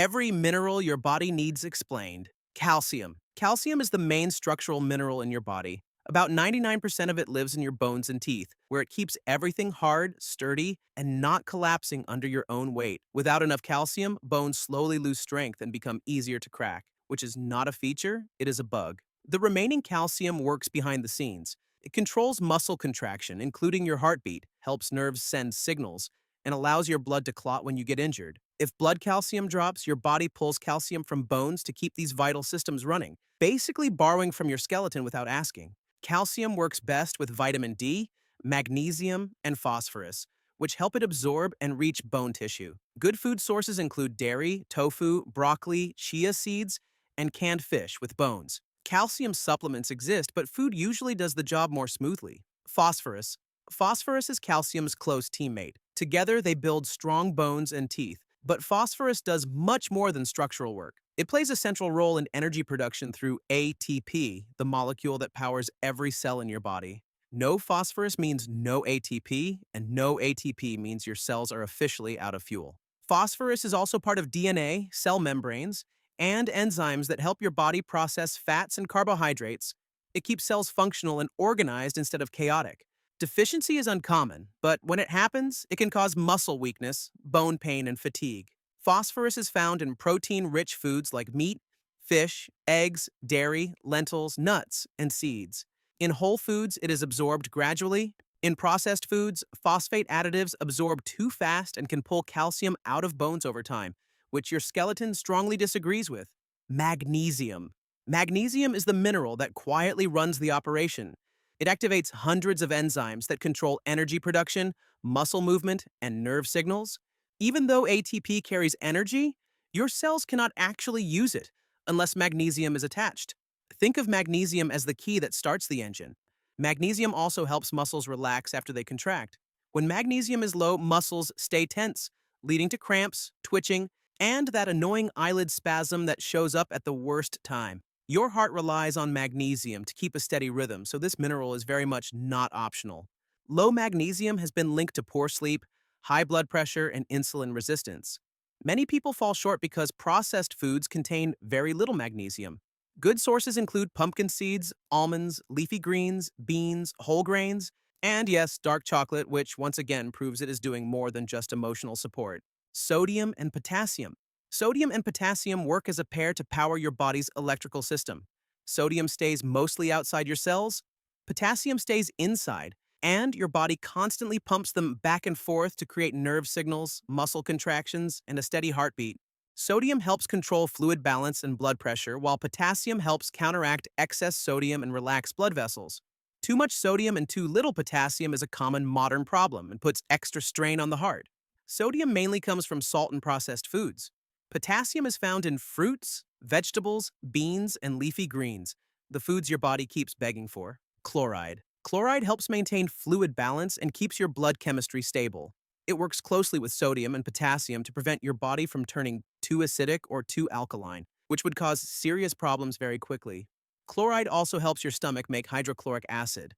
Every mineral your body needs explained. Calcium. Calcium is the main structural mineral in your body. About 99% of it lives in your bones and teeth, where it keeps everything hard, sturdy, and not collapsing under your own weight. Without enough calcium, bones slowly lose strength and become easier to crack, which is not a feature, it is a bug. The remaining calcium works behind the scenes. It controls muscle contraction, including your heartbeat, helps nerves send signals, and allows your blood to clot when you get injured. If blood calcium drops, your body pulls calcium from bones to keep these vital systems running, basically borrowing from your skeleton without asking. Calcium works best with vitamin D, magnesium, and phosphorus, which help it absorb and reach bone tissue. Good food sources include dairy, tofu, broccoli, chia seeds, and canned fish with bones. Calcium supplements exist, but food usually does the job more smoothly. Phosphorus. Phosphorus is calcium's close teammate. Together, they build strong bones and teeth. But phosphorus does much more than structural work. It plays a central role in energy production through ATP, the molecule that powers every cell in your body. No phosphorus means no ATP, and no ATP means your cells are officially out of fuel. Phosphorus is also part of DNA, cell membranes, and enzymes that help your body process fats and carbohydrates. It keeps cells functional and organized instead of chaotic. Deficiency is uncommon, but when it happens, it can cause muscle weakness, bone pain, and fatigue. Phosphorus is found in protein-rich foods like meat, fish, eggs, dairy, lentils, nuts, and seeds. In whole foods, it is absorbed gradually. In processed foods, phosphate additives absorb too fast and can pull calcium out of bones over time, which your skeleton strongly disagrees with. Magnesium. Magnesium is the mineral that quietly runs the operation. It activates hundreds of enzymes that control energy production, muscle movement, and nerve signals. Even though ATP carries energy, your cells cannot actually use it unless magnesium is attached. Think of magnesium as the key that starts the engine. Magnesium also helps muscles relax after they contract. When magnesium is low, muscles stay tense, leading to cramps, twitching, and that annoying eyelid spasm that shows up at the worst time. Your heart relies on magnesium to keep a steady rhythm, so this mineral is very much not optional. Low magnesium has been linked to poor sleep, high blood pressure, and insulin resistance. Many people fall short because processed foods contain very little magnesium. Good sources include pumpkin seeds, almonds, leafy greens, beans, whole grains, and yes, dark chocolate, which once again proves it is doing more than just emotional support. Sodium and potassium. Sodium and potassium work as a pair to power your body's electrical system. Sodium stays mostly outside your cells, potassium stays inside, and your body constantly pumps them back and forth to create nerve signals, muscle contractions, and a steady heartbeat. Sodium helps control fluid balance and blood pressure, while potassium helps counteract excess sodium and relax blood vessels. Too much sodium and too little potassium is a common modern problem and puts extra strain on the heart. Sodium mainly comes from salt and processed foods. Potassium is found in fruits, vegetables, beans, and leafy greens, the foods your body keeps begging for. Chloride. Chloride helps maintain fluid balance and keeps your blood chemistry stable. It works closely with sodium and potassium to prevent your body from turning too acidic or too alkaline, which would cause serious problems very quickly. Chloride also helps your stomach make hydrochloric acid,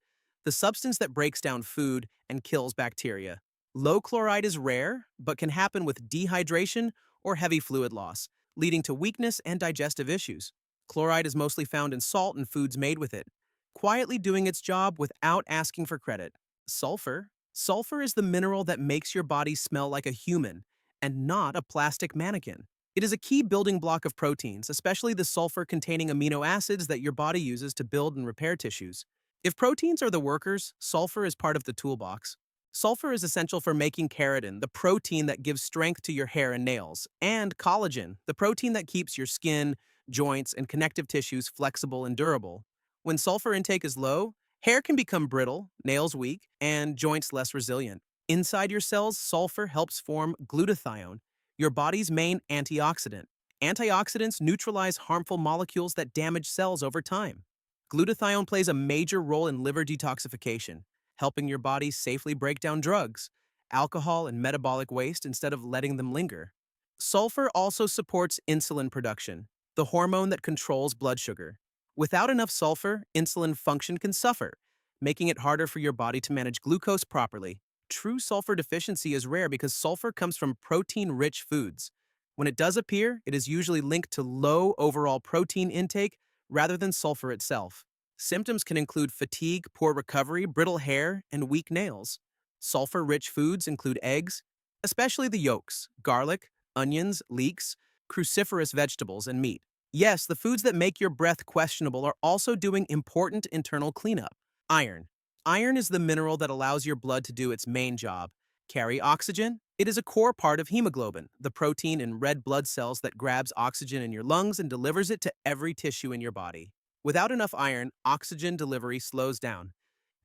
the substance that breaks down food and kills bacteria. Low chloride is rare, but can happen with dehydration or heavy fluid loss, leading to weakness and digestive issues. Chloride is mostly found in salt and foods made with it, quietly doing its job without asking for credit. Sulfur. Sulfur is the mineral that makes your body smell like a human and not a plastic mannequin. It is a key building block of proteins, especially the sulfur-containing amino acids that your body uses to build and repair tissues. If proteins are the workers, sulfur is part of the toolbox. Sulfur is essential for making keratin, the protein that gives strength to your hair and nails, and collagen, the protein that keeps your skin, joints, and connective tissues flexible and durable. When sulfur intake is low, hair can become brittle, nails weak, and joints less resilient. Inside your cells, sulfur helps form glutathione, your body's main antioxidant. Antioxidants neutralize harmful molecules that damage cells over time. Glutathione plays a major role in liver detoxification, helping your body safely break down drugs, alcohol, and metabolic waste instead of letting them linger. Sulfur also supports insulin production, the hormone that controls blood sugar. Without enough sulfur, insulin function can suffer, making it harder for your body to manage glucose properly. True sulfur deficiency is rare because sulfur comes from protein-rich foods. When it does appear, it is usually linked to low overall protein intake rather than sulfur itself. Symptoms can include fatigue, poor recovery, brittle hair, and weak nails. Sulfur-rich foods include eggs, especially the yolks, garlic, onions, leeks, cruciferous vegetables, and meat. Yes, the foods that make your breath questionable are also doing important internal cleanup. Iron. Iron is the mineral that allows your blood to do its main job, carry oxygen. It is a core part of hemoglobin, the protein in red blood cells that grabs oxygen in your lungs and delivers it to every tissue in your body. Without enough iron, oxygen delivery slows down,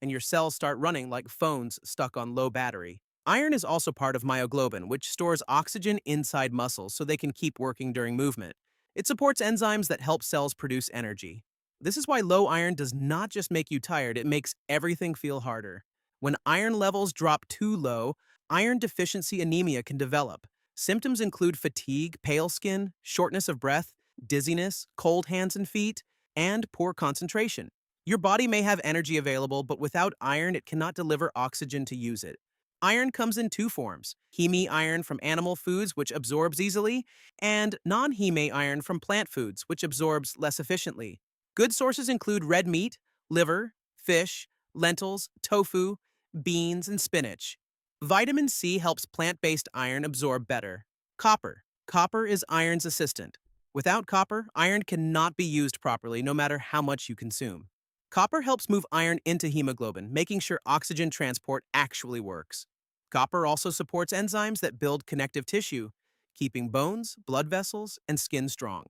and your cells start running like phones stuck on low battery. Iron is also part of myoglobin, which stores oxygen inside muscles so they can keep working during movement. It supports enzymes that help cells produce energy. This is why low iron does not just make you tired, it makes everything feel harder. When iron levels drop too low, iron deficiency anemia can develop. Symptoms include fatigue, pale skin, shortness of breath, dizziness, cold hands and feet, and poor concentration. Your body may have energy available, but without iron, it cannot deliver oxygen to use it. Iron comes in two forms: heme iron from animal foods, which absorbs easily, and non-heme iron from plant foods, which absorbs less efficiently. Good sources include red meat, liver, fish, lentils, tofu, beans, and spinach. Vitamin C helps plant-based iron absorb better. Copper. Copper is iron's assistant. Without copper, iron cannot be used properly no matter how much you consume. Copper helps move iron into hemoglobin, making sure oxygen transport actually works. Copper also supports enzymes that build connective tissue, keeping bones, blood vessels, and skin strong.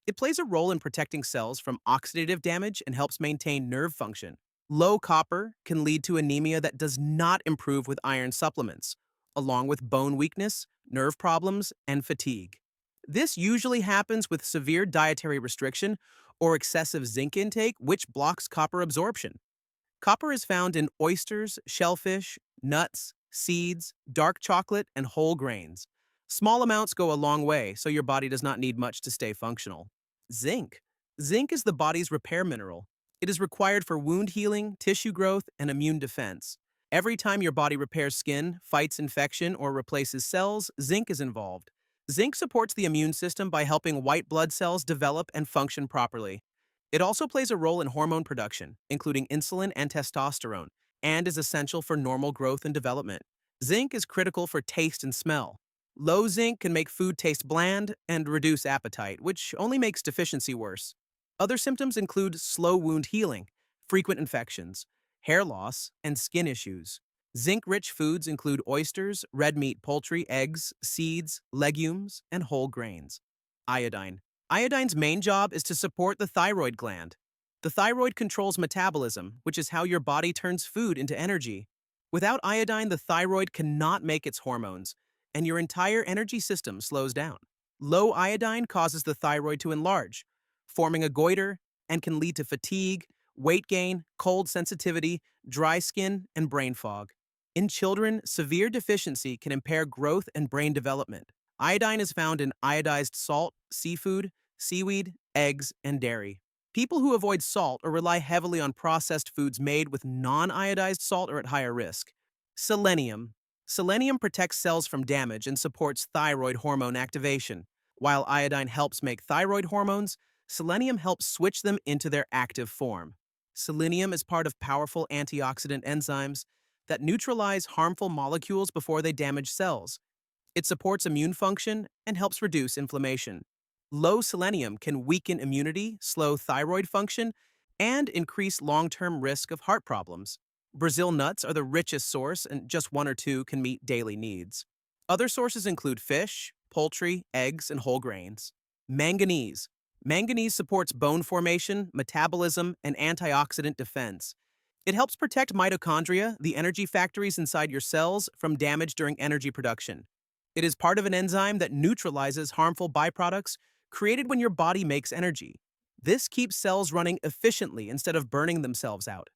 It plays a role in protecting cells from oxidative damage and helps maintain nerve function. Low copper can lead to anemia that does not improve with iron supplements, along with bone weakness, nerve problems, and fatigue. This usually happens with severe dietary restriction or excessive zinc intake, which blocks copper absorption. Copper is found in oysters, shellfish, nuts, seeds, dark chocolate, and whole grains. Small amounts go a long way, so your body does not need much to stay functional. Zinc. Zinc is the body's repair mineral. It is required for wound healing, tissue growth, and immune defense. Every time your body repairs skin, fights infection, or replaces cells, zinc is involved. Zinc supports the immune system by helping white blood cells develop and function properly. It also plays a role in hormone production, including insulin and testosterone, and is essential for normal growth and development. Zinc is critical for taste and smell. Low zinc can make food taste bland and reduce appetite, which only makes deficiency worse. Other symptoms include slow wound healing, frequent infections, hair loss, and skin issues. Zinc-rich foods include oysters, red meat, poultry, eggs, seeds, legumes, and whole grains. Iodine. Iodine's main job is to support the thyroid gland. The thyroid controls metabolism, which is how your body turns food into energy. Without iodine, the thyroid cannot make its hormones, and your entire energy system slows down. Low iodine causes the thyroid to enlarge, forming a goiter, and can lead to fatigue, weight gain, cold sensitivity, dry skin, and brain fog. In children, severe deficiency can impair growth and brain development. Iodine is found in iodized salt, seafood, seaweed, eggs, and dairy. People who avoid salt or rely heavily on processed foods made with non-iodized salt are at higher risk. Selenium. Selenium protects cells from damage and supports thyroid hormone activation. While iodine helps make thyroid hormones, selenium helps switch them into their active form. Selenium is part of powerful antioxidant enzymes that neutralize harmful molecules before they damage cells. It supports immune function and helps reduce inflammation. Low selenium can weaken immunity, slow thyroid function, and increase long-term risk of heart problems. Brazil nuts are the richest source, and just one or two can meet daily needs. Other sources include fish, poultry, eggs, and whole grains. Manganese. Manganese supports bone formation, metabolism, and antioxidant defense. It helps protect mitochondria, the energy factories inside your cells, from damage during energy production. It is part of an enzyme that neutralizes harmful byproducts created when your body makes energy. This keeps cells running efficiently instead of burning themselves out.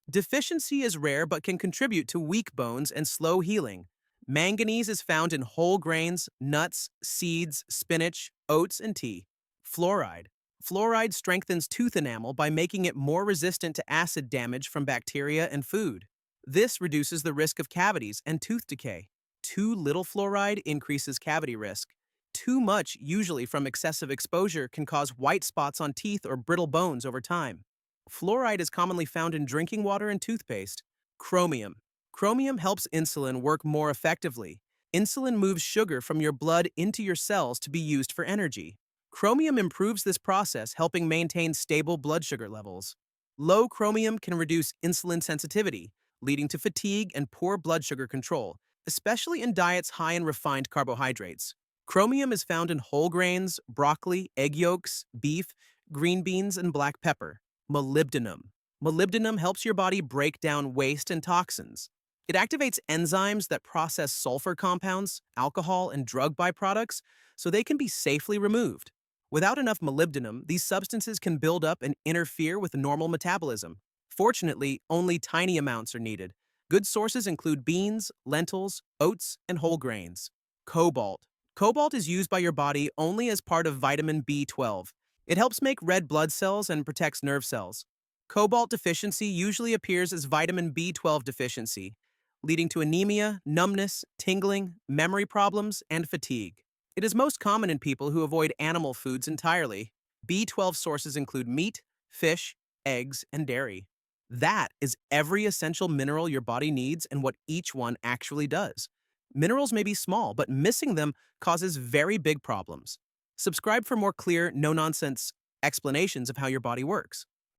Deficiency is rare but can contribute to weak bones and slow healing. Manganese is found in whole grains, nuts, seeds, spinach, oats, and tea. Fluoride. Fluoride strengthens tooth enamel by making it more resistant to acid damage from bacteria and food. This reduces the risk of cavities and tooth decay. Too little fluoride increases cavity risk. Too much, usually from excessive exposure, can cause white spots on teeth or brittle bones over time. Fluoride is commonly found in drinking water and toothpaste. Chromium. Chromium helps insulin work more effectively. Insulin moves sugar from your blood into your cells to be used for energy. Chromium improves this process, helping maintain stable blood sugar levels. Low chromium can reduce insulin sensitivity, leading to fatigue and poor blood sugar control, especially in diets high in refined carbohydrates. Chromium is found in whole grains, broccoli, egg yolks, beef, green beans, and black pepper. Molybdenum. Molybdenum helps your body break down waste and toxins. It activates enzymes that process sulfur compounds, alcohol, and drug byproducts so they can be safely removed. Without enough molybdenum, these substances can build up and interfere with normal metabolism. Fortunately, only tiny amounts are needed. Good sources include beans, lentils, oats, and whole grains. Cobalt. Cobalt is used by your body only as part of vitamin B12. It helps make red blood cells and protects nerve cells. Cobalt deficiency usually appears as vitamin B12 deficiency, leading to anemia, numbness, tingling, memory problems, and fatigue. It is most common in people who avoid animal foods entirely. B12 sources include meat, fish, eggs, and dairy. That is every essential mineral your body needs and what each one actually does. Minerals may be small, but missing them causes very big problems. Subscribe for more clear, no-nonsense explanations of how your body works.